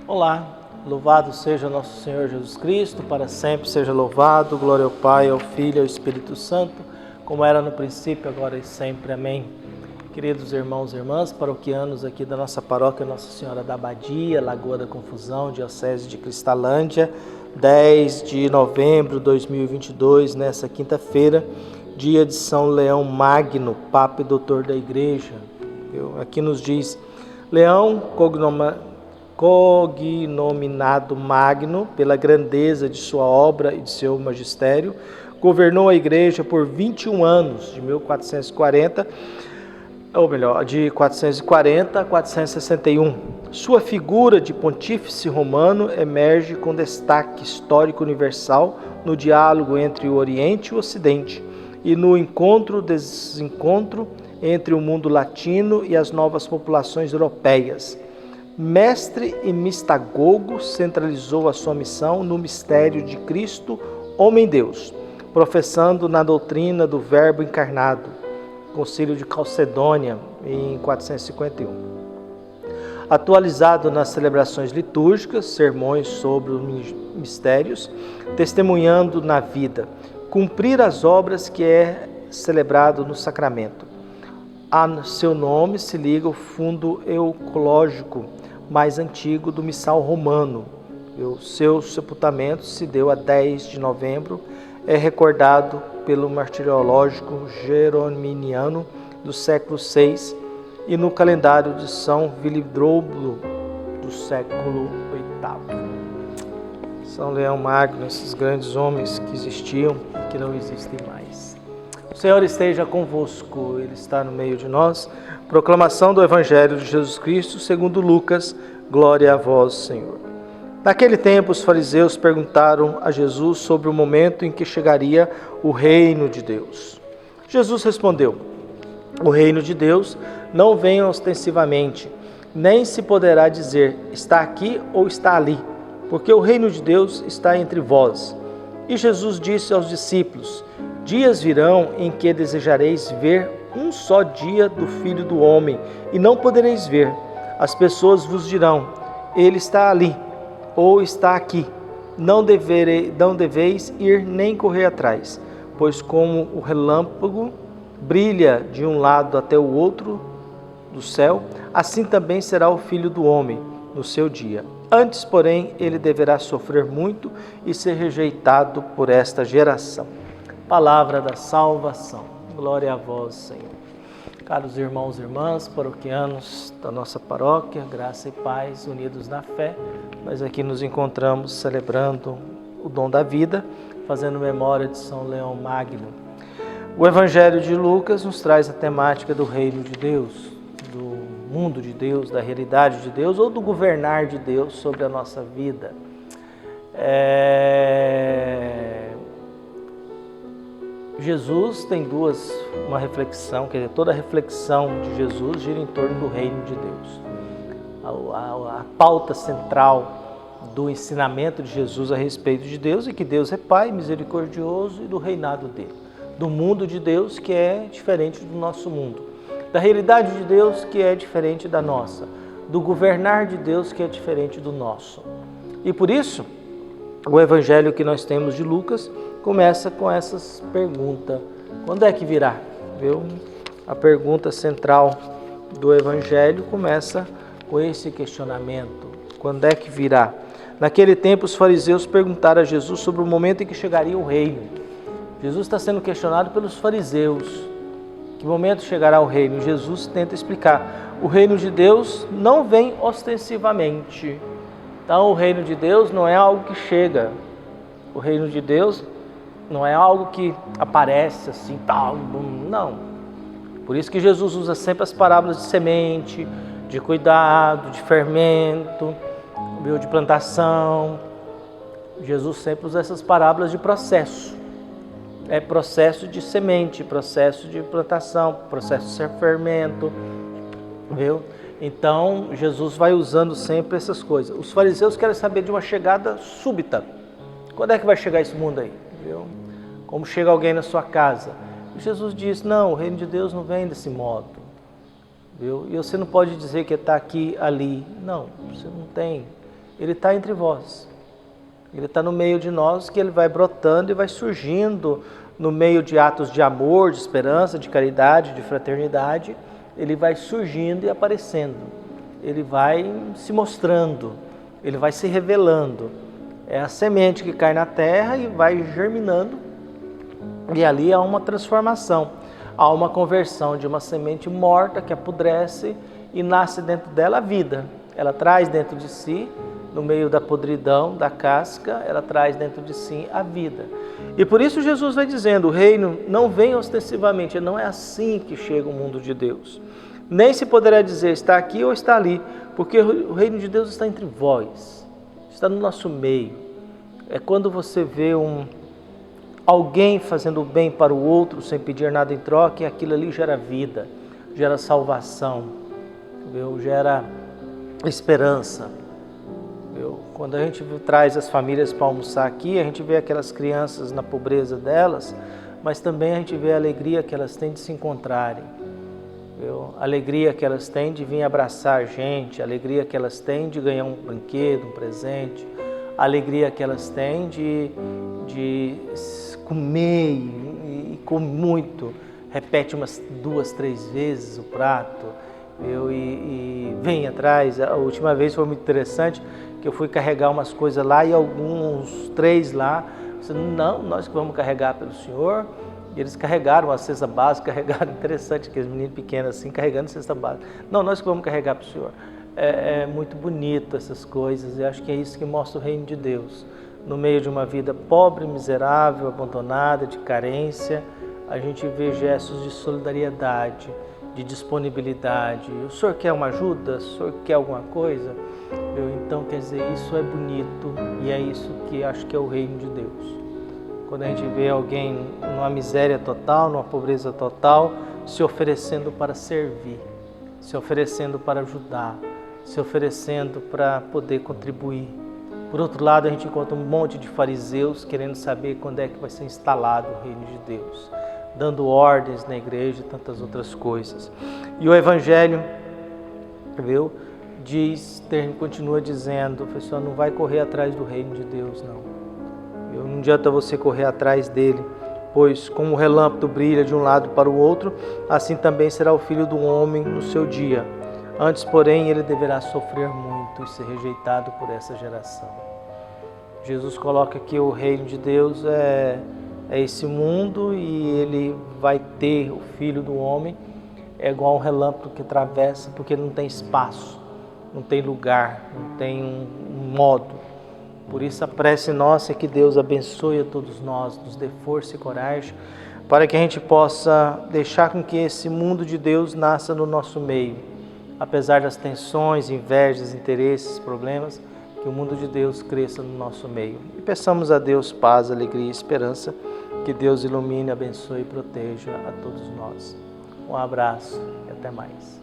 Olá, louvado seja nosso Senhor Jesus Cristo, para sempre seja louvado, glória ao Pai, ao Filho e ao Espírito Santo, como era no princípio, agora e sempre. Amém. Queridos irmãos e irmãs, paroquianos aqui da nossa paróquia Nossa Senhora da Abadia, Lagoa da Confusão, Diocese de Cristalândia, 10 de novembro de 2022, nessa quinta-feira, dia de São Leão Magno, Papa e Doutor da Igreja. Aqui nos diz, Leão, cognominado Magno, pela grandeza de sua obra e de seu magistério, governou a Igreja por 21 anos, de 1440 a 461. Sua figura de pontífice romano emerge com destaque histórico universal no diálogo entre o Oriente e o Ocidente e no encontro-desencontro entre o mundo latino e as novas populações europeias. Mestre e mistagogo, centralizou a sua missão no mistério de Cristo, homem-Deus, professando na doutrina do Verbo encarnado. Concílio de Calcedônia, em 451. Atualizado nas celebrações litúrgicas, sermões sobre os mistérios, testemunhando na vida, cumprir as obras que é celebrado no sacramento. A seu nome se liga o fundo eucológico mais antigo do missal romano. O seu sepultamento se deu a 10 de novembro, é recordado pelo martirológico jerominiano do século VI e no calendário de São Willibrord do século VIII. São Leão Magno, esses grandes homens que existiam e que não existem mais. O Senhor esteja convosco, Ele está no meio de nós. Proclamação do Evangelho de Jesus Cristo segundo Lucas. Glória a vós, Senhor. Naquele tempo, os fariseus perguntaram a Jesus sobre o momento em que chegaria o reino de Deus. Jesus respondeu: o reino de Deus não vem ostensivamente, nem se poderá dizer, está aqui ou está ali, porque o reino de Deus está entre vós. E Jesus disse aos discípulos: dias virão em que desejareis ver um só dia do Filho do Homem, e não podereis ver. As pessoas vos dirão: ele está ali, ou está aqui. Não deveis ir nem correr atrás, pois como o relâmpago brilha de um lado até o outro do céu, assim também será o Filho do Homem no seu dia. Antes, porém, ele deverá sofrer muito e ser rejeitado por esta geração. Palavra da salvação. Glória a vós, Senhor. Caros irmãos e irmãs, paroquianos da nossa paróquia, graça e paz, unidos na fé, nós aqui nos encontramos celebrando o dom da vida, fazendo memória de São Leão Magno. O Evangelho de Lucas nos traz a temática do reino de Deus, do mundo de Deus, da realidade de Deus ou do governar de Deus sobre a nossa vida. Jesus tem uma reflexão, quer dizer, toda a reflexão de Jesus gira em torno do reino de Deus. A pauta central do ensinamento de Jesus a respeito de Deus é que Deus é Pai misericordioso e do reinado dele, do mundo de Deus que é diferente do nosso mundo, da realidade de Deus que é diferente da nossa, do governar de Deus que é diferente do nosso. E por isso, o evangelho que nós temos de Lucas começa com essas perguntas. Quando é que virá? A pergunta central do Evangelho começa com esse questionamento. Quando é que virá? Naquele tempo, os fariseus perguntaram a Jesus sobre o momento em que chegaria o reino. Jesus está sendo questionado pelos fariseus. Que momento chegará o reino? Jesus tenta explicar. O reino de Deus não vem ostensivamente. Então, o reino de Deus não é algo que chega. O reino de Deus não é algo que aparece assim, tal, não. Por isso que Jesus usa sempre as parábolas de semente, de cuidado, de fermento, de plantação. Jesus sempre usa essas parábolas de processo. É processo de semente, processo de plantação, processo de fermento, viu? Então, Jesus vai usando sempre essas coisas. Os fariseus querem saber de uma chegada súbita. Quando é que vai chegar esse mundo aí? Viu? Como chega alguém na sua casa? E Jesus diz, não, o reino de Deus não vem desse modo. Viu? E você não pode dizer que está aqui, ali. Não, você não tem. Ele está entre vós. Ele está no meio de nós, que ele vai brotando e vai surgindo no meio de atos de amor, de esperança, de caridade, de fraternidade. Ele vai surgindo e aparecendo. Ele vai se mostrando, ele vai se revelando. É a semente que cai na terra e vai germinando. E ali há uma transformação, há uma conversão de uma semente morta que apodrece e nasce dentro dela a vida. Ela traz dentro de si, no meio da podridão, da casca, ela traz dentro de si a vida. E por isso Jesus vai dizendo, o reino não vem ostensivamente, não é assim que chega o mundo de Deus. Nem se poderá dizer está aqui ou está ali, porque o reino de Deus está entre vós, está no nosso meio. É quando você vê alguém fazendo o bem para o outro sem pedir nada em troca, e aquilo ali gera vida, gera salvação, gera esperança. Quando a gente traz as famílias para almoçar aqui, a gente vê aquelas crianças na pobreza delas, mas também a gente vê a alegria que elas têm de se encontrarem, a alegria que elas têm de vir abraçar a gente, a alegria que elas têm de ganhar um brinquedo, um presente, a alegria que elas têm de comer e comer muito, repete umas 2, 3 vezes o prato, e vem atrás. A última vez foi muito interessante, que eu fui carregar umas coisas lá e alguns 3 lá, não, nós que vamos carregar pelo Senhor. E eles carregaram a cesta básica, interessante, aqueles meninos pequenos assim, carregando a cesta básica. Não, nós que vamos carregar para o Senhor. É muito bonito essas coisas, e acho que é isso que mostra o reino de Deus. No meio de uma vida pobre, miserável, abandonada, de carência, a gente vê gestos de solidariedade, de disponibilidade. O Senhor quer uma ajuda? O Senhor quer alguma coisa? Então, quer dizer, isso é bonito e é isso que acho que é o reino de Deus. Quando a gente vê alguém numa miséria total, numa pobreza total, se oferecendo para servir, se oferecendo para ajudar, se oferecendo para poder contribuir. Por outro lado, a gente encontra um monte de fariseus querendo saber quando é que vai ser instalado o reino de Deus, dando ordens na igreja e tantas outras coisas. E o Evangelho, continua dizendo, pessoal, não vai correr atrás do reino de Deus, não. Não adianta você correr atrás dele, pois como o relâmpago brilha de um lado para o outro, assim também será o Filho do Homem no seu dia. Antes, porém, ele deverá sofrer muito e ser rejeitado por essa geração. Jesus coloca que o reino de Deus é esse mundo, e ele vai ter o Filho do Homem, é igual um relâmpago que atravessa, porque não tem espaço, não tem lugar, não tem um modo. Por isso a prece nossa é que Deus abençoe a todos nós, nos dê força e coragem, para que a gente possa deixar com que esse mundo de Deus nasça no nosso meio. Apesar das tensões, invejas, interesses, problemas, que o mundo de Deus cresça no nosso meio. E peçamos a Deus paz, alegria e esperança, que Deus ilumine, abençoe e proteja a todos nós. Um abraço e até mais.